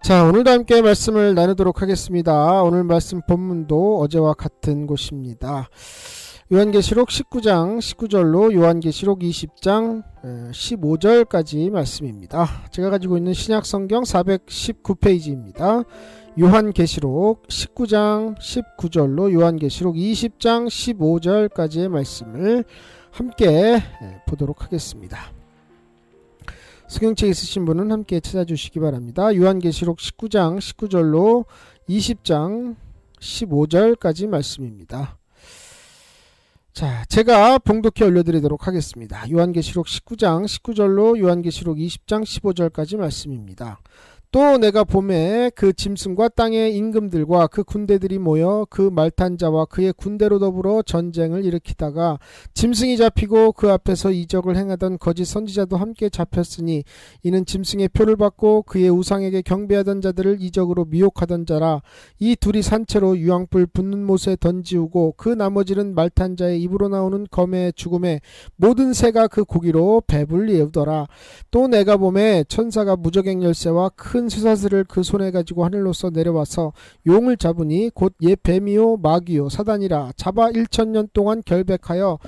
자, 오늘도 함께 말씀을 나누도록 하겠습니다. 오늘 말씀 본문도 어제와 같은 곳입니다. 요한계시록 19장 19절로 요한계시록 20장 15절까지 말씀입니다. 제가 가지고 있는 신약성경 419페이지입니다. 요한계시록 19장 19절로 요한계시록 20장 15절까지의 말씀을 함께 보도록 하겠습니다. 성경책 있으신 분은 함께 찾아주시기 바랍니다. 요한계시록 19장 19절로 20장 15절까지 말씀입니다. 자, 제가 봉독해 올려드리도록 하겠습니다. 요한계시록 19장 19절로 요한계시록 20장 15절까지 말씀입니다. 또 내가 보매 그 짐승과 땅의 임금들과 그 군대들이 모여 그 말탄 자와 그의 군대로 더불어 전쟁을 일으키다가 짐승이 잡히고 그 앞에서 이적을 행하던 거짓 선지자도 함께 잡혔으니 이는 짐승의 표를 받고 그의 우상에게 경배하던 자들을 이적으로 미혹하던 자라. 이 둘이 산채로 유황불 붙는 못에 던지우고 그 나머지는 말탄 자의 입으로 나오는 검의 죽음에 모든 새가 그 고기로 배불리우더라. 또 내가 보매 천사가 무저갱 열쇠와 큰 쇠사슬을 그 손에 가지고 하늘로서 내려와서 용을 잡으니 곧 옛 뱀이요 마귀요 사단이라. 잡아 1000년 동안 결백하여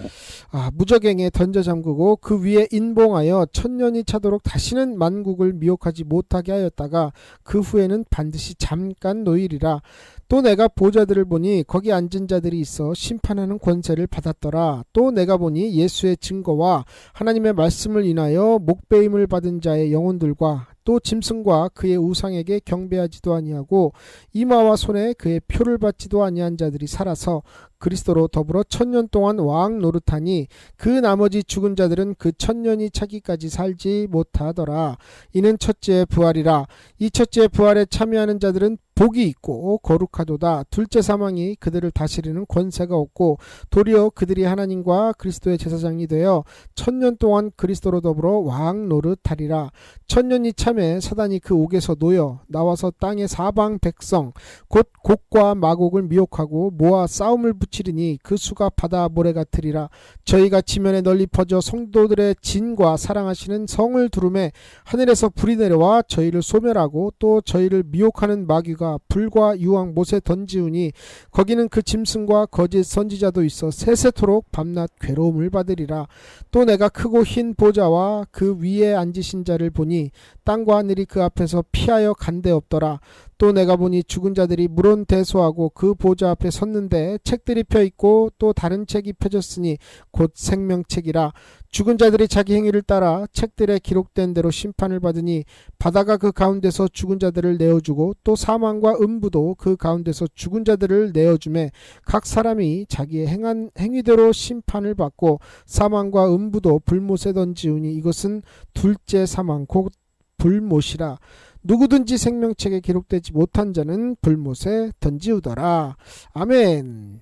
무저갱에 던져 잠그고 그 위에 인봉하여 1000년이 차도록 다시는 만국을 미혹하지 못하게 하였다가 그 후에는 반드시 잠깐 노일이라. 또 내가 보좌들을 보니 거기 앉은 자들이 있어 심판하는 권세를 받았더라. 또 내가 보니 예수의 증거와 하나님의 말씀을 인하여 목배임을 받은 자의 영혼들과 또 짐승과 그의 우상에게 경배하지도 아니하고 이마와 손에 그의 표를 받지도 아니한 자들이 살아서 그리스도로 더불어 1000년 동안 왕 노릇하니 그 나머지 죽은 자들은 그 1000년이 차기까지 살지 못하더라. 이는 첫째 부활이라. 이 첫째 부활에 참여하는 자들은 복이 있고 거룩하도다. 둘째 사망이 그들을 다스리는 권세가 없고 도리어 그들이 하나님과 그리스도의 제사장이 되어 1000년 동안 그리스도로 더불어 왕 노릇하리라. 1000년이 참에 사단이 그 옥에서 놓여 나와서 땅의 사방 백성 곧 곡과 마곡을 미혹하고 모아 싸움을 붙이리니 그 수가 바다 모래 같으리라. 저희가 지면에 널리 퍼져 성도들의 진과 사랑하시는 성을 두루매 하늘에서 불이 내려와 저희를 소멸하고 또 저희를 미혹하는 마귀가 불과 유황 못에 던지우니 거기는 그 짐승과 거짓 선지자도 있어 세세토록 밤낮 괴로움을 받으리라. 또 내가 크고 흰 보좌와 그 위에 앉으신 자를 보니 땅과 하늘이 그 앞에서 피하여 간데 없더라. 또 내가 보니 죽은 자들이 물론 대소하고 그 보좌 앞에 섰는데 책들이 펴있고 또 다른 책이 펴졌으니 곧 생명책이라. 죽은 자들이 자기 행위를 따라 책들에 기록된 대로 심판을 받으니 바다가 그 가운데서 죽은 자들을 내어주고 또 사망과 음부도 그 가운데서 죽은 자들을 내어주매 각 사람이 자기의 행한 행위대로 심판을 받고 사망과 음부도 불못에 던지우니 이것은 둘째 사망 곧 불못이라. 누구든지 생명책에 기록되지 못한 자는 불못에 던지우더라. 아멘.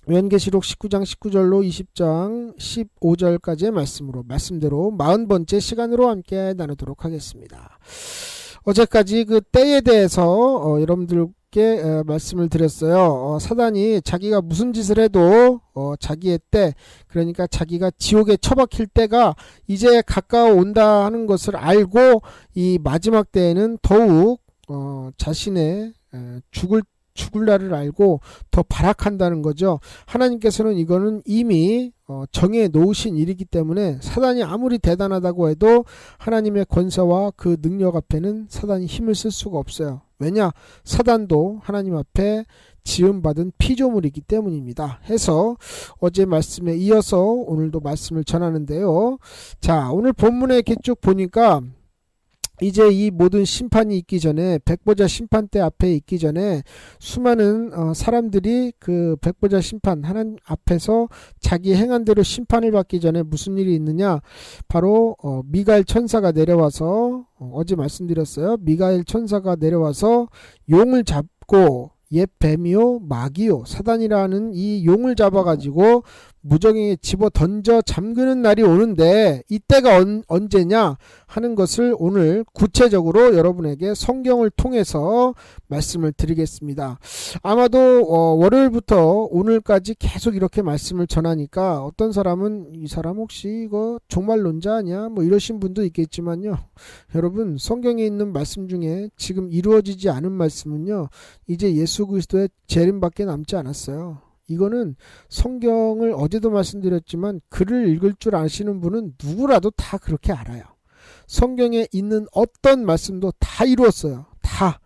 요한계시록 19장 19절로 20장 15절까지의 말씀으로 말씀대로 40번째 시간으로 함께 나누도록 하겠습니다. 어제까지 그 때에 대해서 여러분들께 말씀을 드렸어요. 사단이 자기가 무슨 짓을 해도 자기의 때, 그러니까 자기가 지옥에 처박힐 때가 이제 가까워 온다 하는 것을 알고 이 마지막 때에는 더욱 자신의 죽을 날을 알고 더 발악한다는 거죠. 하나님께서는 이거는 이미 정해 놓으신 일이기 때문에 사단이 아무리 대단하다고 해도 하나님의 권세와 그 능력 앞에는 사단이 힘을 쓸 수가 없어요. 왜냐? 사단도 하나님 앞에 지음받은 피조물이기 때문입니다. 해서 어제 말씀에 이어서 오늘도 말씀을 전하는데요. 자, 오늘 본문에 이렇게 쭉 보니까 이제 이 모든 심판이 있기 전에 백보자 심판대 앞에 있기 전에 수많은 사람들이 그 백보자 심판 하나님 앞에서 자기 행한 대로 심판을 받기 전에 무슨 일이 있느냐, 바로 미가엘 천사가 내려와서 어제 말씀드렸어요. 미가엘 천사가 내려와서 용을 잡고 옛 뱀이요 마귀요 사단이라는 이 용을 잡아가지고 무정에게 집어 던져 잠그는 날이 오는데 이때가 언제냐 하는 것을 오늘 구체적으로 여러분에게 성경을 통해서 말씀을 드리겠습니다. 아마도 월요일부터 오늘까지 계속 이렇게 말씀을 전하니까 어떤 사람은 이 사람 혹시 이거 종말론자 아니야? 뭐 이러신 분도 있겠지만요. 여러분, 성경에 있는 말씀 중에 지금 이루어지지 않은 말씀은요, 이제 예수 그리스도의 재림밖에 남지 않았어요. 이거는 성경을 어제도 말씀드렸지만 글을 읽을 줄 아시는 분은 누구라도 다 그렇게 알아요. 성경에 있는 어떤 말씀도 다 이루었어요. 다.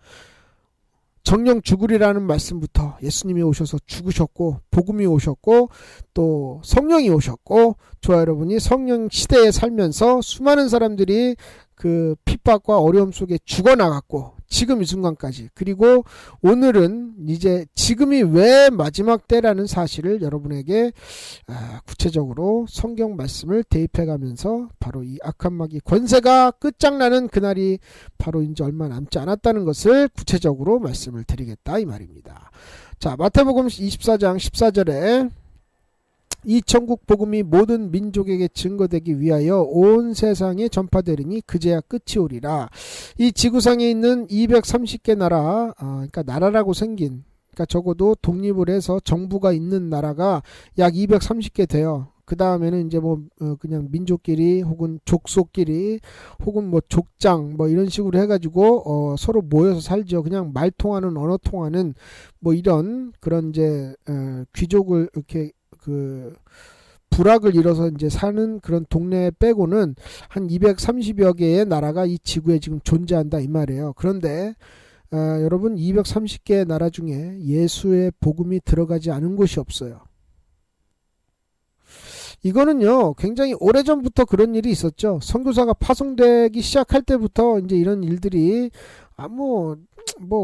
정령 죽으리라는 말씀부터 예수님이 오셔서 죽으셨고, 복음이 오셨고, 또 성령이 오셨고, 저와 여러분이 성령 시대에 살면서 수많은 사람들이 그 핍박과 어려움 속에 죽어나갔고, 지금 이 순간까지, 그리고 오늘은 이제 지금이 왜 마지막 때라는 사실을 여러분에게 구체적으로 성경 말씀을 대입해가면서 바로 이 악한 마귀 권세가 끝장나는 그날이 바로 이제 얼마 남지 않았다는 것을 구체적으로 말씀을 드리겠다 이 말입니다. 자, 마태복음 24장 14절에 이 천국 복음이 모든 민족에게 증거되기 위하여 온 세상에 전파되리니 그제야 끝이 오리라. 이 지구상에 있는 230개 나라, 그러니까 나라라고 생긴, 그러니까 적어도 독립을 해서 정부가 있는 나라가 약 230개 돼요. 그 다음에는 이제 뭐 그냥 민족끼리 혹은 족속끼리 혹은 뭐 족장 뭐 이런 식으로 해가지고 서로 모여서 살죠. 그냥 말 통하는 언어 통하는 뭐 이런 그런 이제 귀족을 이렇게 그 부락을 이뤄서 이제 사는 그런 동네 빼고는 한 230여 개의 나라가 이 지구에 지금 존재한다 이 말이에요. 그런데 여러분, 230개의 나라 중에 예수의 복음이 들어가지 않은 곳이 없어요. 이거는요, 굉장히 오래전부터 그런 일이 있었죠. 선교사가 파송되기 시작할 때부터 이제 이런 일들이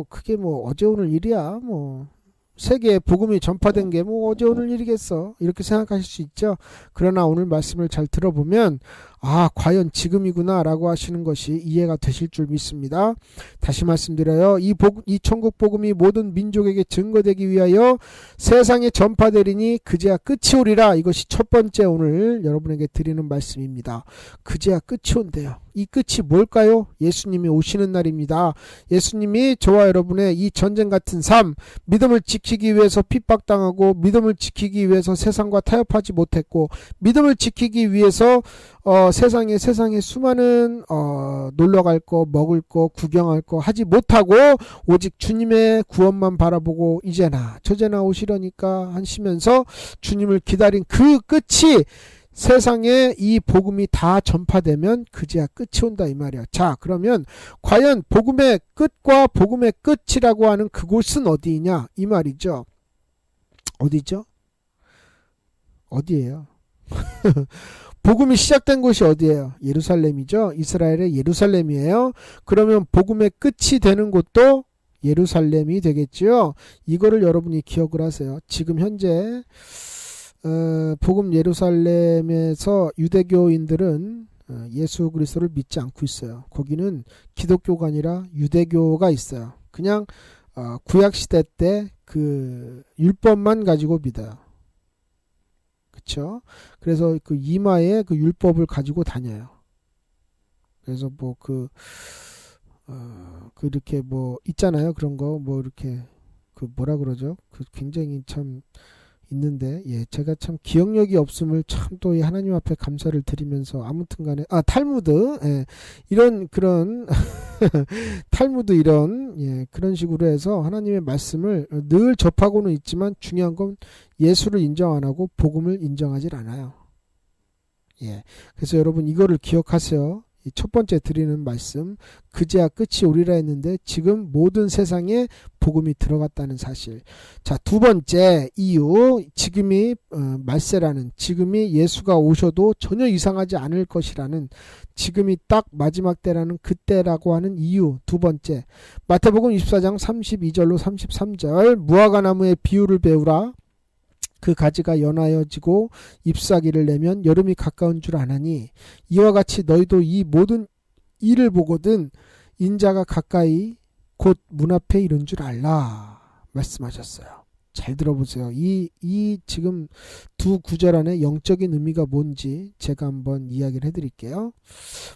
그게 뭐 어제 오늘 일이야. 뭐 세계에 복음이 전파된 게 뭐 어제 오늘 일이겠어, 이렇게 생각하실 수 있죠. 그러나 오늘 말씀을 잘 들어보면 과연 지금이구나 라고 하시는 것이 이해가 되실 줄 믿습니다. 다시 말씀드려요. 이 천국 복음이 모든 민족에게 증거되기 위하여 세상에 전파되리니 그제야 끝이 오리라. 이것이 첫 번째 오늘 여러분에게 드리는 말씀입니다. 그제야 끝이 온대요. 이 끝이 뭘까요? 예수님이 오시는 날입니다. 예수님이 저와 여러분의 이 전쟁 같은 삶, 믿음을 지키기 위해서 핍박당하고, 믿음을 지키기 위해서 세상과 타협하지 못했고, 믿음을 지키기 위해서 세상에 수많은 놀러갈 거, 먹을 거, 구경할 거 하지 못하고 오직 주님의 구원만 바라보고 이제나 저제나 오시려니까 하시면서 주님을 기다린 그 끝이, 세상에 이 복음이 다 전파되면 그제야 끝이 온다 이 말이야. 자, 그러면 과연 복음의 끝과 복음의 끝이라고 하는 그곳은 어디냐 이 말이죠. 어디죠? 어디예요? 복음이 시작된 곳이 어디예요? 예루살렘이죠. 이스라엘의 예루살렘이에요. 그러면 복음의 끝이 되는 곳도 예루살렘이 되겠죠. 이거를 여러분이 기억을 하세요. 지금 현재 복음 예루살렘에서 유대교인들은 예수 그리스도를 믿지 않고 있어요. 거기는 기독교가 아니라 유대교가 있어요. 그냥 구약시대 때 그 율법만 가지고 믿어요. 그렇죠? 그래서 그 이마에 그 율법을 가지고 다녀요. 그래서 뭐 이렇게 뭐 있잖아요. 그런 거 뭐 이렇게 그 뭐라 그러죠? 그 굉장히 참 있는데, 제가 참 기억력이 없음을 참 또 하나님 앞에 감사를 드리면서 아무튼간에 탈무드, 이런 그런 탈무드 이런 그런 식으로 해서 하나님의 말씀을 늘 접하고는 있지만 중요한 건 예수를 인정 안 하고 복음을 인정하지 않아요. 그래서 여러분 이거를 기억하세요. 이 첫 번째 드리는 말씀, 그제야 끝이 오리라 했는데 지금 모든 세상에 복음이 들어갔다는 사실. 자, 두 번째 이유, 지금이 말세라는, 지금이 예수가 오셔도 전혀 이상하지 않을 것이라는, 지금이 딱 마지막 때라는 그때라고 하는 이유. 두 번째, 마태복음 24장 32절로 33절, 무화과나무의 비유를 배우라. 그 가지가 연하여지고 잎사귀를 내면 여름이 가까운 줄 아나니 이와 같이 너희도 이 모든 일을 보거든 인자가 가까이 곧 문 앞에 이른 줄 알라 말씀하셨어요. 잘 들어보세요. 이 지금 두 구절 안에 영적인 의미가 뭔지 제가 한번 이야기를 해드릴게요.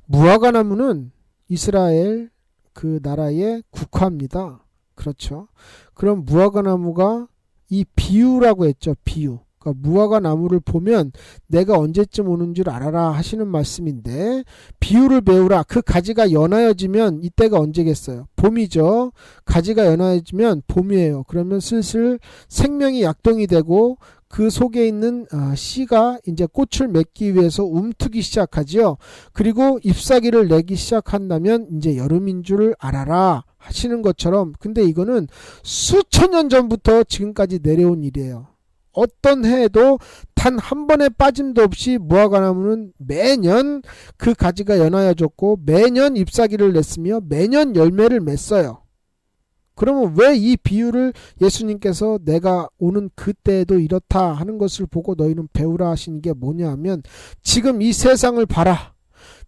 무화과나무는 이스라엘 그 나라의 국화입니다. 그렇죠. 그럼 무화과나무가 이 비유라고 했죠. 비유. 그러니까 무화과 나무를 보면 내가 언제쯤 오는 줄 알아라 하시는 말씀인데, 비유를 배우라. 그 가지가 연하여지면 이때가 언제겠어요? 봄이죠. 가지가 연하여지면 봄이에요. 그러면 슬슬 생명이 약동이 되고 그 속에 있는 씨가 이제 꽃을 맺기 위해서 움트기 시작하지요. 그리고 잎사귀를 내기 시작한다면 이제 여름인 줄 알아라 하시는 것처럼, 근데 이거는 수천 년 전부터 지금까지 내려온 일이에요. 어떤 해에도 단 한 번의 빠짐도 없이 무화과나무는 매년 그 가지가 연하여졌고 매년 잎사귀를 냈으며 매년 열매를 맺어요. 그러면 왜 이 비유를 예수님께서 내가 오는 그때에도 이렇다 하는 것을 보고 너희는 배우라 하신 게 뭐냐 하면, 지금 이 세상을 봐라.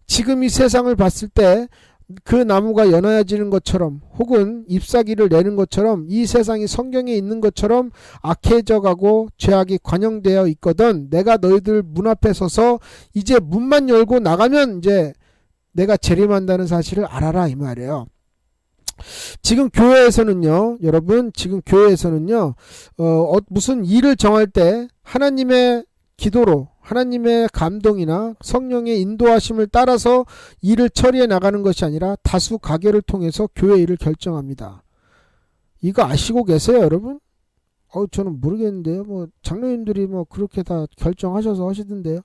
지금 이 세상을 봤을 때 그 나무가 연하여지는 것처럼 혹은 잎사귀를 내는 것처럼 이 세상이 성경에 있는 것처럼 악해져 가고 죄악이 관영되어 있거든. 내가 너희들 문 앞에 서서 이제 문만 열고 나가면 이제 내가 재림한다는 사실을 알아라 이 말이에요. 지금 교회에서는요, 여러분, 지금 교회에서는요, 무슨 일을 정할 때 하나님의 기도로, 하나님의 감동이나 성령의 인도하심을 따라서 일을 처리해 나가는 것이 아니라 다수 가결을 통해서 교회 일을 결정합니다. 이거 아시고 계세요, 여러분? 저는 모르겠는데요. 뭐 장로님들이 뭐 그렇게 다 결정하셔서 하시던데요.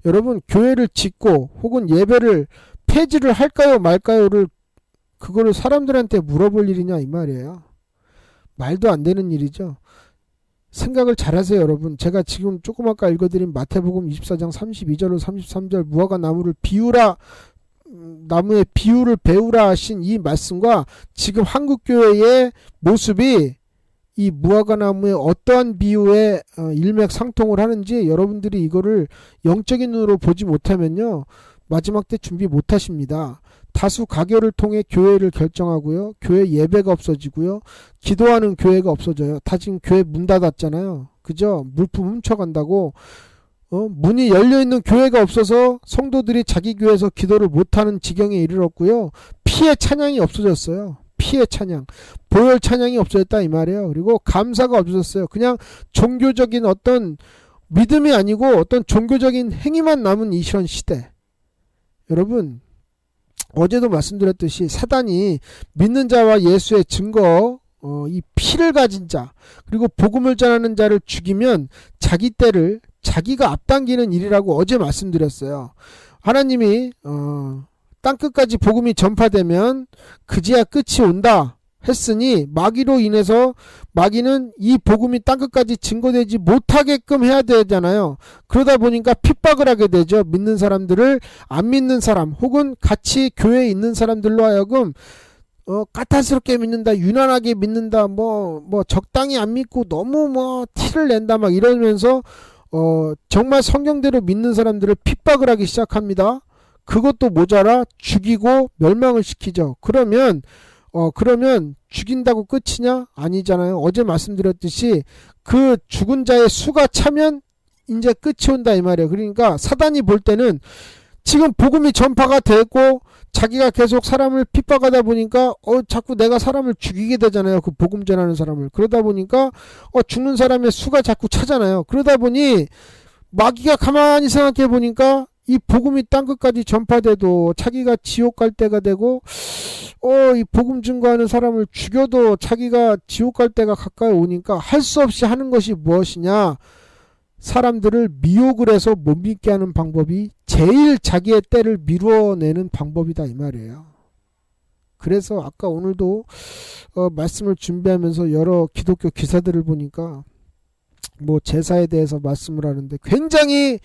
여러분, 교회를 짓고 혹은 예배를 폐지를 할까요 말까요를 그거를 사람들한테 물어볼 일이냐 이 말이에요. 말도 안 되는 일이죠. 생각을 잘 하세요, 여러분. 제가 지금 조금 아까 읽어드린 마태복음 24장 32절로 33절 무화과 나무를 비유라, 나무의 비유를 배우라 하신 이 말씀과 지금 한국교회의 모습이 이 무화과 나무의 어떠한 비유에 일맥상통을 하는지 여러분들이 이거를 영적인 눈으로 보지 못하면요, 마지막 때 준비 못 하십니다. 다수 가결을 통해 교회를 결정하고요. 교회 예배가 없어지고요. 기도하는 교회가 없어져요. 다 지금 교회 문 닫았잖아요. 그죠? 물품 훔쳐간다고. 문이 열려있는 교회가 없어서 성도들이 자기 교회에서 기도를 못하는 지경에 이르렀고요. 피해 찬양이 없어졌어요. 피해 찬양. 보혈 찬양이 없어졌다 이 말이에요. 그리고 감사가 없어졌어요. 그냥 종교적인 어떤 믿음이 아니고 어떤 종교적인 행위만 남은 이런 시대. 여러분, 어제도 말씀드렸듯이 사단이 믿는 자와 예수의 증거, 이 피를 가진 자, 그리고 복음을 전하는 자를 죽이면 자기 때를 자기가 앞당기는 일이라고 어제 말씀드렸어요. 하나님이 땅끝까지 복음이 전파되면 그제야 끝이 온다 했으니, 마귀로 인해서 마귀는 이 복음이 땅끝까지 증거되지 못하게끔 해야 되잖아요. 그러다 보니까 핍박을 하게 되죠. 믿는 사람들을 안 믿는 사람 혹은 같이 교회에 있는 사람들로 하여금 까탈스럽게 믿는다, 유난하게 믿는다, 뭐 적당히 안 믿고 너무 티를 낸다 막 이러면서 정말 성경대로 믿는 사람들을 핍박을 하기 시작합니다. 그것도 모자라 죽이고 멸망을 시키죠. 그러면 죽인다고 끝이냐? 아니잖아요. 어제 말씀드렸듯이 그 죽은 자의 수가 차면 이제 끝이 온다 이 말이에요. 그러니까 사단이 볼 때는 지금 복음이 전파가 됐고 자기가 계속 사람을 핍박하다 보니까 자꾸 내가 사람을 죽이게 되잖아요. 그 복음 전하는 사람을. 그러다 보니까 죽는 사람의 수가 자꾸 차잖아요. 그러다 보니 마귀가 가만히 생각해 보니까 이 복음이 땅끝까지 전파돼도 자기가 지옥 갈 때가 되고 이 복음 증거하는 사람을 죽여도 자기가 지옥 갈 때가 가까이 오니까 할 수 없이 하는 것이 무엇이냐? 사람들을 미혹을 해서 못 믿게 하는 방법이 제일 자기의 때를 미루어내는 방법이다 이 말이에요. 그래서 아까 오늘도 말씀을 준비하면서 여러 기독교 기사들을 보니까 뭐 제사에 대해서 말씀을 하는데 굉장히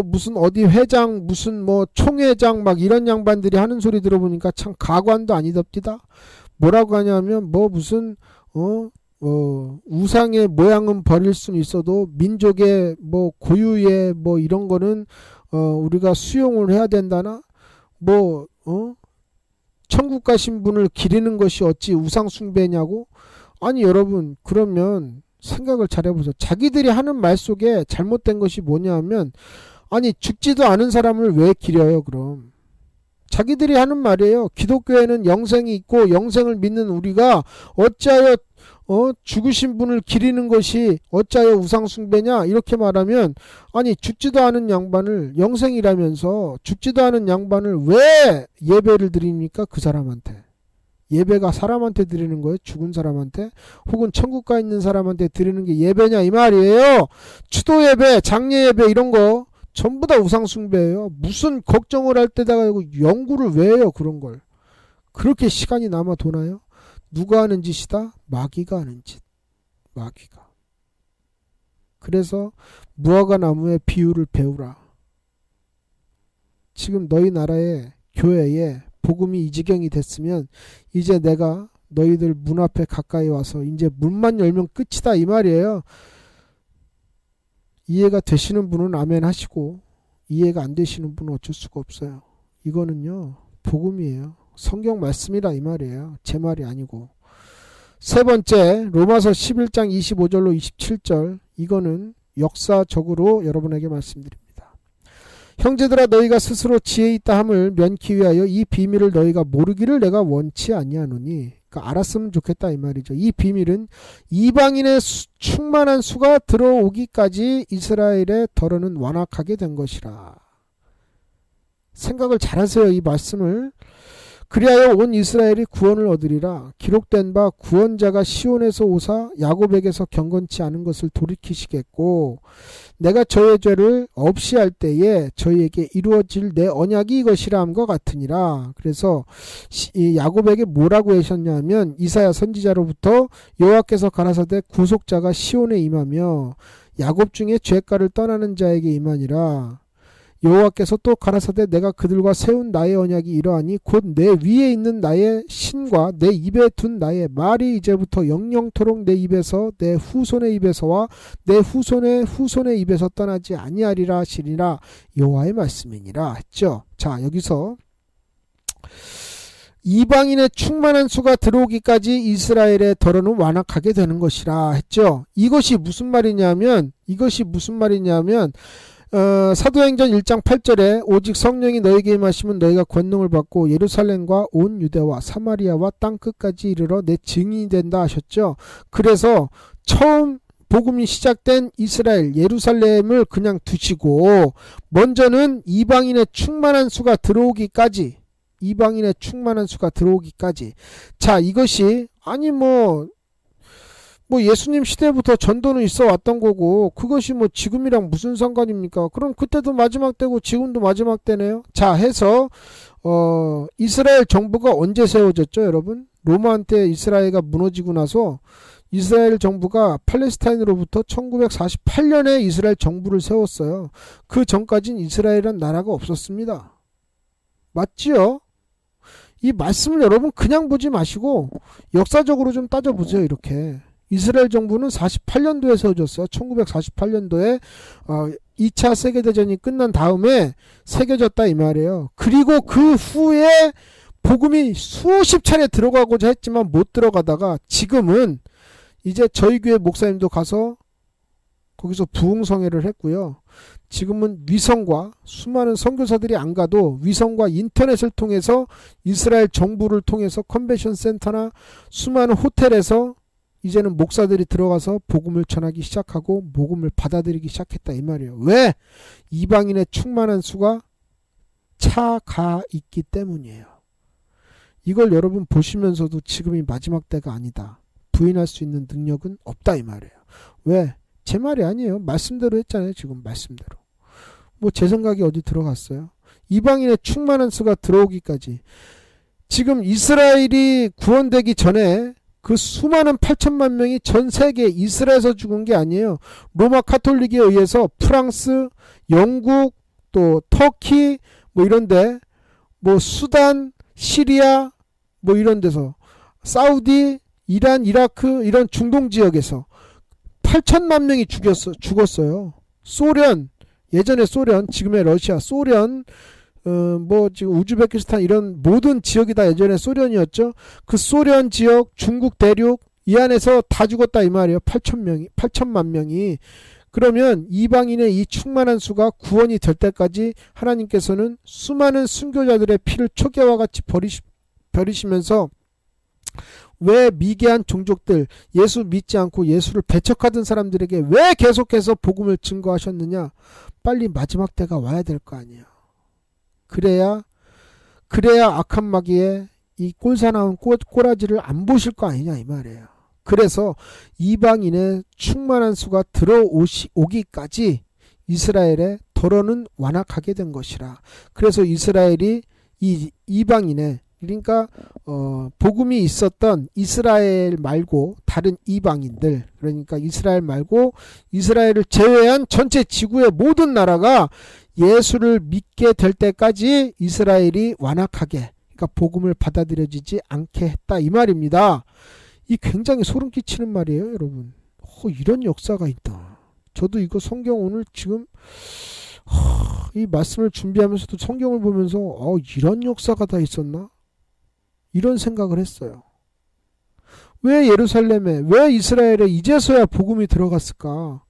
무슨 어디 회장 무슨 총회장 막 이런 양반들이 하는 소리 들어보니까 참 가관도 아니답디다. 뭐라고 하냐면 무슨 우상의 모양은 버릴 수는 있어도 민족의 고유의 이런 거는 우리가 수용을 해야 된다나 천국 가신 분을 기리는 것이 어찌 우상 숭배냐고. 아니 여러분, 그러면 생각을 잘 해보세요. 자기들이 하는 말 속에 잘못된 것이 뭐냐 하면, 아니 죽지도 않은 사람을 왜 기려요 그럼? 자기들이 하는 말이에요. 기독교에는 영생이 있고 영생을 믿는 우리가 어찌하여 죽으신 분을 기리는 것이 어찌하여 우상숭배냐 이렇게 말하면, 아니 죽지도 않은 양반을, 영생이라면서 죽지도 않은 양반을 왜 예배를 드립니까? 그 사람한테. 예배가 사람한테 드리는 거예요? 죽은 사람한테? 혹은 천국 가 있는 사람한테 드리는 게 예배냐 이 말이에요. 추도 예배, 장례 예배 이런 거 전부 다 우상숭배예요. 무슨 걱정을 할 때다가 연구를 왜 해요 그런 걸. 그렇게 시간이 남아 도나요? 누가 하는 짓이다? 마귀가 하는 짓. 마귀가. 그래서 무화과 나무의 비유를 배우라. 지금 너희 나라의 교회에 복음이 이 지경이 됐으면 이제 내가 너희들 문 앞에 가까이 와서 이제 문만 열면 끝이다 이 말이에요. 이해가 되시는 분은 아멘 하시고, 이해가 안 되시는 분은 어쩔 수가 없어요. 이거는요 복음이에요. 성경 말씀이라 이 말이에요. 제 말이 아니고. 세 번째, 로마서 11장 25절로 27절. 이거는 역사적으로 여러분에게 말씀드립니다. 형제들아, 너희가 스스로 지혜 있다 함을 면키 위하여 이 비밀을 너희가 모르기를 내가 원치 아니하노니. 그러니까 알았으면 좋겠다 이 말이죠. 이 비밀은 이방인의 충만한 수가 들어오기까지 이스라엘의 덜어는 완악하게 된 것이라. 생각을 잘하세요 이 말씀을. 그리하여 온 이스라엘이 구원을 얻으리라. 기록된 바 구원자가 시온에서 오사 야곱에게서 경건치 않은 것을 돌이키시겠고, 내가 저의 죄를 없이 할 때에 저희에게 이루어질 내 언약이 이것이라 함과 같으니라. 그래서 야곱에게 뭐라고 하셨냐면, 이사야 선지자로부터 여호와께서 가라사대 구속자가 시온에 임하며 야곱 중에 죄가를 떠나는 자에게 임하니라. 여호와께서 또 가라사대 내가 그들과 세운 나의 언약이 이러하니 곧 내 위에 있는 나의 신과 내 입에 둔 나의 말이 이제부터 영영토록 내 입에서 내 후손의 입에서와 내 후손의 후손의 입에서 떠나지 아니하리라 하시리라. 여호와의 말씀이니라 했죠. 자, 여기서 이방인의 충만한 수가 들어오기까지 이스라엘의 덜어는 완악하게 되는 것이라 했죠. 이것이 무슨 말이냐면 사도행전 1장 8절에 오직 성령이 너에게 임하시면 너희가 권능을 받고 예루살렘과 온 유대와 사마리아와 땅끝까지 이르러 내 증인이 된다 하셨죠. 그래서 처음 복음이 시작된 이스라엘 예루살렘을 그냥 두시고 먼저는 이방인의 충만한 수가 들어오기까지, 자, 이것이 아니 뭐 예수님 시대부터 전도는 있어 왔던 거고, 그것이 뭐 지금이랑 무슨 상관입니까? 그럼 그때도 마지막 때고 지금도 마지막 때네요. 자, 해서 이스라엘 정부가 언제 세워졌죠, 여러분? 로마한테 이스라엘가 무너지고 나서 이스라엘 정부가 팔레스타인으로부터 1948년에 이스라엘 정부를 세웠어요. 그 전까지는 이스라엘이란 나라가 없었습니다. 맞지요? 이 말씀을 여러분 그냥 보지 마시고 역사적으로 좀 따져보세요. 이렇게 이스라엘 정부는 48년도에 세워졌어요. 1948년도에 2차 세계대전이 끝난 다음에 새겨졌다 이 말이에요. 그리고 그 후에 복음이 수십 차례 들어가고자 했지만 못 들어가다가 지금은 이제 저희 교회 목사님도 가서 거기서 부흥성회를 했고요. 지금은 위성과 수많은 선교사들이 안 가도 위성과 인터넷을 통해서 이스라엘 정부를 통해서 컨벤션 센터나 수많은 호텔에서 이제는 목사들이 들어가서 복음을 전하기 시작하고 복음을 받아들이기 시작했다 이 말이에요. 왜? 이방인의 충만한 수가 차가 있기 때문이에요. 이걸 여러분 보시면서도 지금이 마지막 때가 아니다, 부인할 수 있는 능력은 없다 이 말이에요. 왜? 제 말이 아니에요. 말씀대로 했잖아요. 지금 말씀대로. 뭐 제 생각이 어디 들어갔어요? 이방인의 충만한 수가 들어오기까지, 지금 이스라엘이 구원되기 전에 그 수많은 8천만 명이 전 세계 이스라엘에서 죽은 게 아니에요. 로마 카톨릭에 의해서 프랑스, 영국, 또 터키 뭐 이런데, 뭐 수단, 시리아 뭐 이런 데서, 사우디, 이란, 이라크 이런 중동 지역에서 8천만 명이 죽었어요. 소련, 예전에 소련, 지금의 러시아, 소련, 뭐 지금 우즈베키스탄 이런 모든 지역이 다 예전에 소련이었죠. 그 소련 지역, 중국 대륙 이 안에서 다 죽었다 이 말이에요. 8천만 명이. 그러면 이방인의 이 충만한 수가 구원이 될 때까지 하나님께서는 수많은 순교자들의 피를 초계와 같이 버리시면서 왜 미개한 종족들, 예수 믿지 않고 예수를 배척하던 사람들에게 왜 계속해서 복음을 증거하셨느냐? 빨리 마지막 때가 와야 될 거 아니에요. 그래야 악한 마귀의 이 꼴사나운 꼬라지를 안 보실 거 아니냐 이 말이에요. 그래서 이방인의 충만한 수가 들어오기까지 이스라엘의 덜어는 완악하게 된 것이라. 그래서 이스라엘이 이 이방인의, 그러니까 복음이 있었던 이스라엘 말고 다른 이방인들, 그러니까 이스라엘 말고 이스라엘을 제외한 전체 지구의 모든 나라가 예수를 믿게 될 때까지 이스라엘이 완악하게, 그러니까 복음을 받아들여지지 않게 했다 이 말입니다. 이 굉장히 소름 끼치는 말이에요, 여러분. 이런 역사가 있다. 저도 이거 성경 오늘 지금 이 말씀을 준비하면서도 성경을 보면서 이런 역사가 다 있었나? 이런 생각을 했어요. 왜 예루살렘에, 왜 이스라엘에 이제서야 복음이 들어갔을까?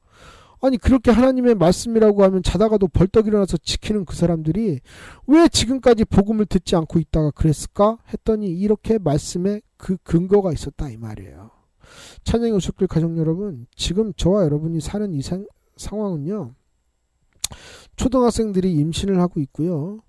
아니 그렇게 하나님의 말씀이라고 하면 자다가도 벌떡 일어나서 지키는 그 사람들이 왜 지금까지 복음을 듣지 않고 있다가 그랬을까 했더니 이렇게 말씀에 그 근거가 있었다 이 말이에요. 찬양의 오솔길 가족 여러분, 지금 저와 여러분이 사는 이 상황은요, 초등학생들이 임신을 하고 있고요.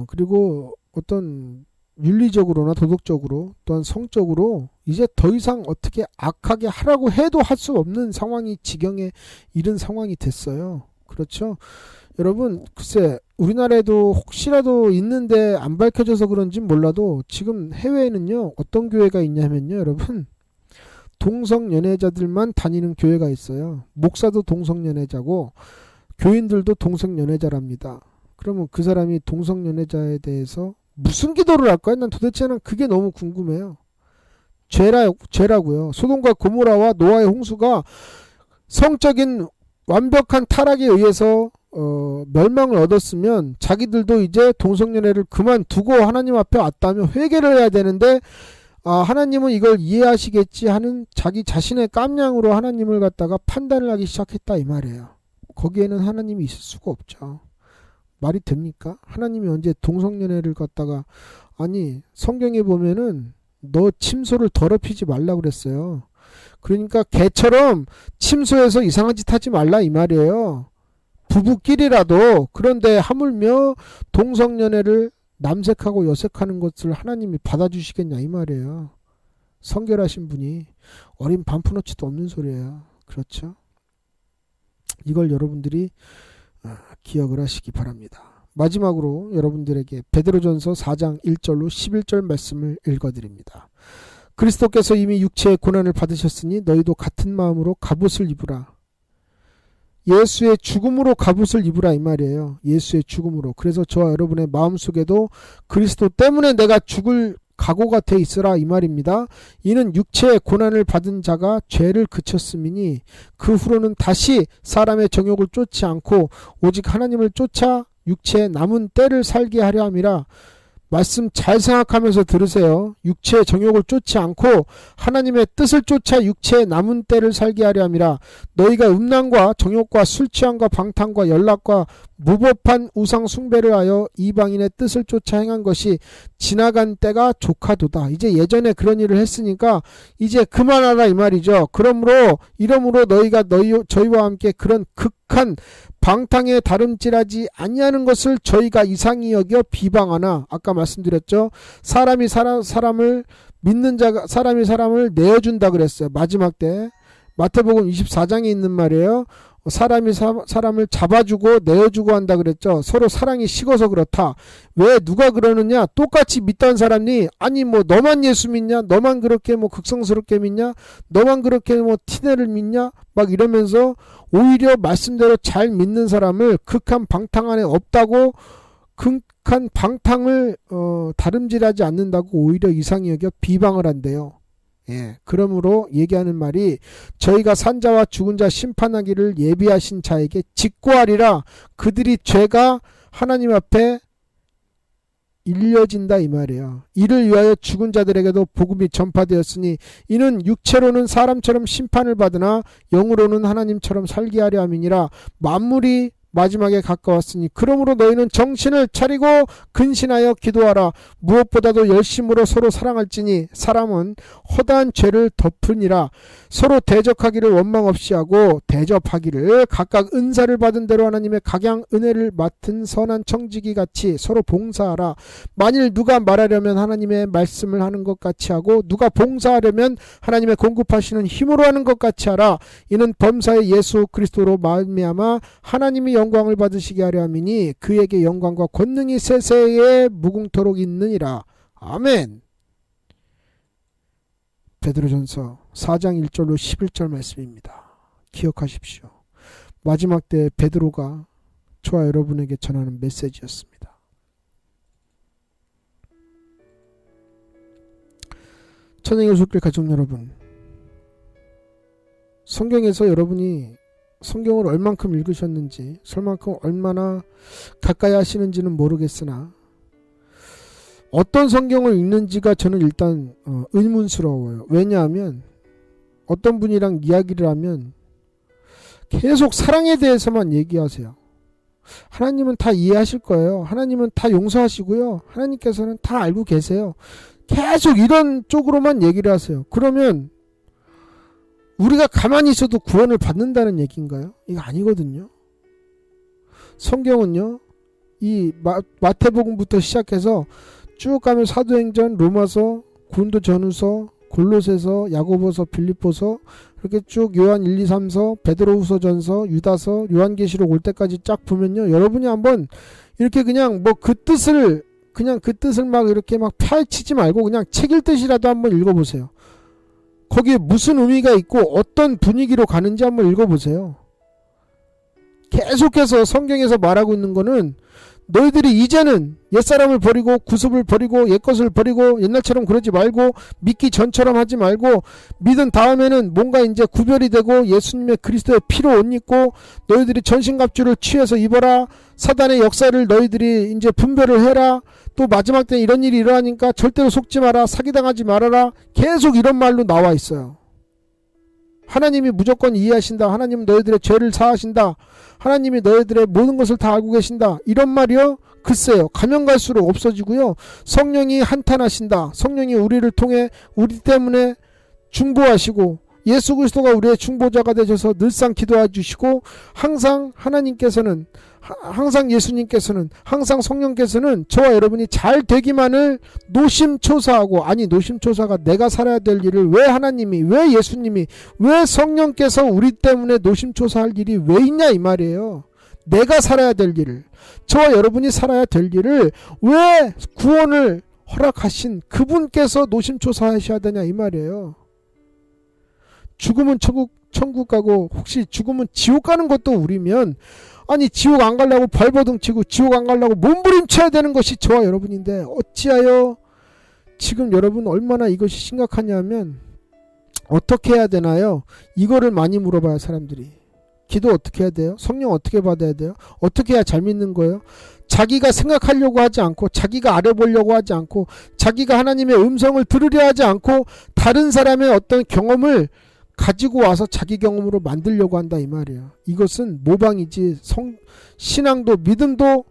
그리고 어떤 윤리적으로나 도덕적으로 또한 성적으로 이제 더 이상 어떻게 악하게 하라고 해도 할 수 없는 상황이, 지경에 이른 상황이 됐어요. 그렇죠? 여러분, 글쎄 우리나라에도 혹시라도 있는데 안 밝혀져서 그런지 몰라도 지금 해외에는요 어떤 교회가 있냐면요, 여러분, 동성연애자들만 다니는 교회가 있어요. 목사도 동성연애자고 교인들도 동성연애자랍니다. 그러면 그 사람이 동성연애자에 대해서 무슨 기도를 할까요? 난 도대체는 그게 너무 궁금해요. 죄라고요. 소돔과 고모라와 노아의 홍수가 성적인 완벽한 타락에 의해서 멸망을 얻었으면 자기들도 이제 동성연애를 그만두고 하나님 앞에 왔다면 회개를 해야 되는데, 하나님은 이걸 이해하시겠지 하는 자기 자신의 깜냥으로 하나님을 갖다가 판단을 하기 시작했다 이 말이에요. 거기에는 하나님이 있을 수가 없죠. 말이 됩니까? 하나님이 언제 동성연애를 갖다가, 아니 성경에 보면은 너 침소를 더럽히지 말라 그랬어요. 그러니까 개처럼 침소에서 이상한 짓 하지 말라 이 말이에요. 부부끼리라도. 그런데 하물며 동성연애를 남색하고 여색하는 것을 하나님이 받아주시겠냐 이 말이에요. 성결하신 분이 어린 반푼어치도 없는 소리예요. 그렇죠? 이걸 여러분들이 기억을 하시기 바랍니다. 마지막으로 여러분들에게 베드로전서 4장 1절로 11절 말씀을 읽어드립니다. 그리스도께서 이미 육체의 고난을 받으셨으니 너희도 같은 마음으로 갑옷을 입으라. 예수의 죽음으로 갑옷을 입으라 이 말이에요. 예수의 죽음으로. 그래서 저와 여러분의 마음속에도 그리스도 때문에 내가 죽을 각오가 돼 있으라 이 말입니다. 이는 육체의 고난을 받은 자가 죄를 그쳤음이니 그 후로는 다시 사람의 정욕을 쫓지 않고 오직 하나님을 쫓아 육체의 남은 때를 살게 하려 함이라. 말씀 잘 생각하면서 들으세요. 육체의 정욕을 쫓지 않고 하나님의 뜻을 쫓아 육체의 남은 때를 살게 하려 함이라. 너희가 음란과 정욕과 술 취함과 방탕과 연락과 무법한 우상 숭배를 하여 이방인의 뜻을 쫓아 행한 것이 지나간 때가 조카도다. 이제 예전에 그런 일을 했으니까 이제 그만하라 이 말이죠. 이러므로 너희가 저희와 함께 그런 극한 방탕에 다름질하지 아니하는 것을 저희가 이상히 여겨 비방하나. 아까 말씀드렸죠. 사람이 사람을 믿는 자가 사람이 사람을 내어준다 그랬어요. 마지막 때 마태복음 24장에 있는 말이에요. 사람이 사람을 잡아주고 내어주고 한다 그랬죠. 서로 사랑이 식어서 그렇다. 왜 누가 그러느냐? 똑같이 믿던 사람이 아니 뭐 너만 예수 믿냐? 너만 그렇게 뭐 극성스럽게 믿냐? 너만 그렇게 뭐 티내를 믿냐? 막 이러면서 오히려 말씀대로 잘 믿는 사람을 극한 방탕 안에 없다고, 극한 방탕을 다름질하지 않는다고 오히려 이상히 여겨 비방을 한대요. 예, 그러므로 얘기하는 말이 저희가 산자와 죽은 자 심판하기를 예비하신 자에게 직고하리라. 그들이 죄가 하나님 앞에 일려진다 이 말이에요. 이를 위하여 죽은 자들에게도 복음이 전파되었으니 이는 육체로는 사람처럼 심판을 받으나 영으로는 하나님처럼 살게 하려 함이니라. 만물이 마지막에 가까웠으니 그러므로 너희는 정신을 차리고 근신하여 기도하라. 무엇보다도 열심으로 서로 사랑할지니 사람은 허다한 죄를 덮으니라. 서로 대적하기를 원망 없이 하고 대접하기를 각각 은사를 받은 대로 하나님의 각양 은혜를 맡은 선한 청지기 같이 서로 봉사하라. 만일 누가 말하려면 하나님의 말씀을 하는 것 같이 하고 누가 봉사하려면 하나님의 공급하시는 힘으로 하는 것 같이 하라. 이는 범사의 예수 그리스도로 말미암아 하나님이 영광을 받으시게 하려 함이니 그에게 영광과 권능이 세세에 무궁토록 있느니라. 아멘. 베드로전서 4장 1절로 11절 말씀입니다. 기억하십시오. 마지막 때 베드로가 저와 여러분에게 전하는 메시지였습니다. 천행의 속길 가족 여러분, 성경에서 여러분이 성경을 얼만큼 읽으셨는지, 얼마나 가까이 하시는지는 모르겠으나 어떤 성경을 읽는지가 저는 일단 의문스러워요. 왜냐하면 어떤 분이랑 이야기를 하면 계속 사랑에 대해서만 얘기하세요. 하나님은 다 이해하실 거예요. 하나님은 다 용서하시고요. 하나님께서는 다 알고 계세요. 계속 이런 쪽으로만 얘기를 하세요. 그러면 우리가 가만히 있어도 구원을 받는다는 얘기인가요? 이거 아니거든요. 성경은요, 이 마태복음부터 시작해서 쭉 가면 사도행전, 로마서, 고린도전후서, 골로새서, 야고보서, 빌립보서, 이렇게 쭉 요한 1, 2, 3서, 베드로후서전서, 유다서, 요한계시록 올 때까지 쫙 보면요, 여러분이 한번 이렇게 그냥 뭐 그 뜻을 막 이렇게 막 파헤치지 말고 그냥 책 읽듯이라도 한번 읽어보세요. 거기에 무슨 의미가 있고 어떤 분위기로 가는지 한번 읽어보세요. 계속해서 성경에서 말하고 있는 거는 너희들이 이제는 옛사람을 버리고 구습을 버리고 옛것을 버리고 옛날처럼 그러지 말고 믿기 전처럼 하지 말고 믿은 다음에는 뭔가 이제 구별이 되고 예수님의 그리스도의 피로 옷 입고 너희들이 전신갑주를 취해서 입어라. 사단의 역사를 너희들이 이제 분별을 해라. 또 마지막 때 이런 일이 일어나니까 절대로 속지 마라. 사기당하지 말아라. 계속 이런 말로 나와 있어요. 하나님이 무조건 이해하신다. 하나님은 너희들의 죄를 사하신다. 하나님이 너희들의 모든 것을 다 알고 계신다. 이런 말이요, 글쎄요, 가면 갈수록 없어지고요. 성령이 한탄하신다. 성령이 우리를 통해 우리 때문에 중보하시고 예수 그리스도가 우리의 중보자가 되셔서 늘상 기도해 주시고 항상 하나님께서는, 항상 예수님께서는, 항상 성령께서는 저와 여러분이 잘 되기만을 노심초사하고, 아니 노심초사가 내가 살아야 될 일을 왜 하나님이, 왜 예수님이, 왜 성령께서 우리 때문에 노심초사할 일이 왜 있냐 이 말이에요. 내가 살아야 될 일을, 저와 여러분이 살아야 될 일을 왜 구원을 허락하신 그분께서 노심초사하셔야 되냐 이 말이에요. 죽으면 천국 가고 혹시 죽으면 지옥 가는 것도 우리면, 아니 지옥 안 가려고 발버둥 치고 지옥 안 가려고 몸부림쳐야 되는 것이 저와 여러분인데 어찌하여 지금 여러분 얼마나 이것이 심각하냐면 어떻게 해야 되나요? 이거를 많이 물어봐요 사람들이. 기도 어떻게 해야 돼요? 성령 어떻게 받아야 돼요? 어떻게 해야 잘 믿는 거예요? 자기가 생각하려고 하지 않고, 자기가 알아보려고 하지 않고, 자기가 하나님의 음성을 들으려 하지 않고 다른 사람의 어떤 경험을 가지고 와서 자기 경험으로 만들려고 한다 이 말이에요. 이것은 모방이지 신앙도 믿음도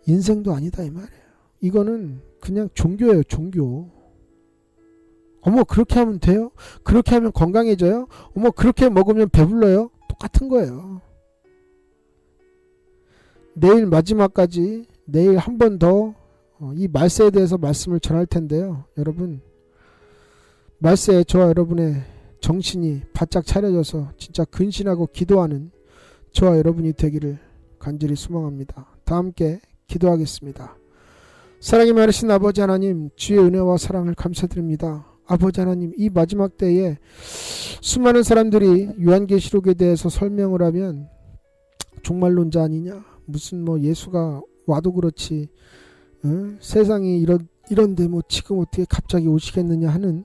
인생도 아니다 이 말이에요. 이거는 그냥 종교예요, 종교. 어머 그렇게 하면 돼요? 그렇게 하면 건강해져요? 어머 그렇게 먹으면 배불러요? 똑같은 거예요. 내일 마지막까지, 내일 한 번 더 이 말세에 대해서 말씀을 전할 텐데요. 여러분, 말세에 저와 여러분의 정신이 바짝 차려져서 진짜 근신하고 기도하는 저와 여러분이 되기를 간절히 소망합니다. 다 함께 기도하겠습니다. 사랑이 많으신 아버지 하나님, 주의 은혜와 사랑을 감사드립니다. 아버지 하나님, 이 마지막 때에 수많은 사람들이 요한계시록에 대해서 설명을 하면 종말론자 아니냐, 무슨 뭐 예수가 와도 그렇지, 세상이 이런데 뭐 지금 어떻게 갑자기 오시겠느냐 하는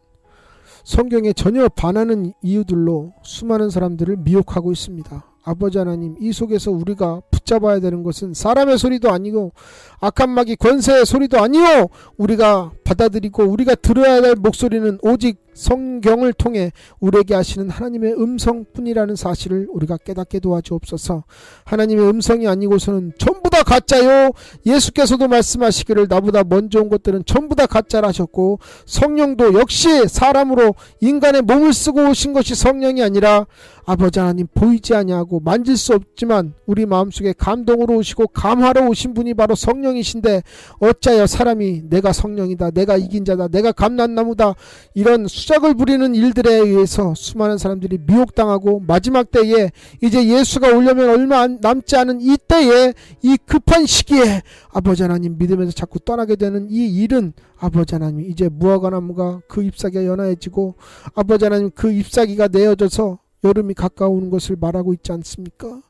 성경에 전혀 반하는 이유들로 수많은 사람들을 미혹하고 있습니다. 아버지 하나님, 이 속에서 우리가 붙잡아야 되는 것은 사람의 소리도 아니고 악한 마귀 권세의 소리도 아니요, 우리가 받아들이고 우리가 들어야 할 목소리는 오직 성경을 통해 우리에게 하시는 하나님의 음성뿐이라는 사실을 우리가 깨닫게 도와주옵소서. 하나님의 음성이 아니고서는 전부 다 가짜요. 예수께서도 말씀하시기를 나보다 먼저 온 것들은 전부 다 가짜라 하셨고, 성령도 역시 사람으로 인간의 몸을 쓰고 오신 것이 성령이 아니라 아버지 하나님, 보이지 아니하고 만질 수 없지만 우리 마음속에 감동으로 오시고 감화로 오신 분이 바로 성령이신데, 어찌하여 사람이 내가 성령이다, 내가 이긴 자다, 내가 감람나무다, 이런 수작을 부리는 일들에 의해서 수많은 사람들이 미혹당하고 마지막 때에 이제 예수가 오려면 얼마 남지 않은 이 때에, 이 급한 시기에 아버지 하나님 믿으면서 자꾸 떠나게 되는 이 일은 아버지 하나님, 이제 무화과 나무가 그 잎사귀가 연하해지고 아버지 하나님 그 잎사귀가 내어져서 여름이 가까우는 것을 말하고 있지 않습니까?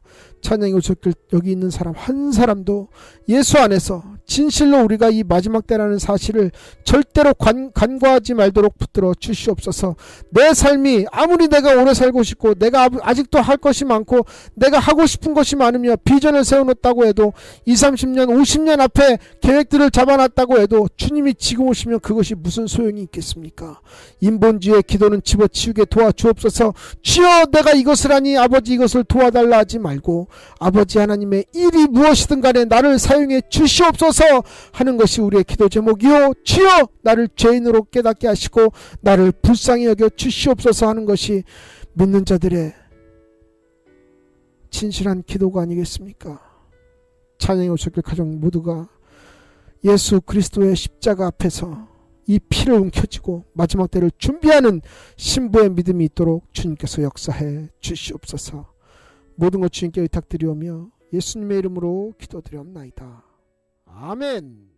찬양의 오셨길 여기 있는 사람 한 사람도 예수 안에서 진실로 우리가 이 마지막 때라는 사실을 절대로 간과하지 말도록 붙들어 주시옵소서. 내 삶이 아무리 내가 오래 살고 싶고 내가 아직도 할 것이 많고 내가 하고 싶은 것이 많으며 비전을 세워놓았다고 해도 20, 30년, 50년 앞에 계획들을 잡아놨다고 해도 주님이 지금 오시면 그것이 무슨 소용이 있겠습니까? 인본주의의 기도는 집어치우게 도와주옵소서. 주여, 내가 이것을 하니 아버지 이것을 도와달라 하지 말고 아버지 하나님의 일이 무엇이든 간에 나를 사용해 주시옵소서 하는 것이 우리의 기도 제목이요. 주여, 나를 죄인으로 깨닫게 하시고 나를 불쌍히 여겨 주시옵소서 하는 것이 믿는 자들의 진실한 기도가 아니겠습니까? 찬양의 오셨길 가족 모두가 예수 그리스도의 십자가 앞에서 이 피를 움켜쥐고 마지막 때를 준비하는 신부의 믿음이 있도록 주님께서 역사해 주시옵소서. 모든 것 주님께 의탁드리오며 예수님의 이름으로 기도드리옵나이다. 아멘.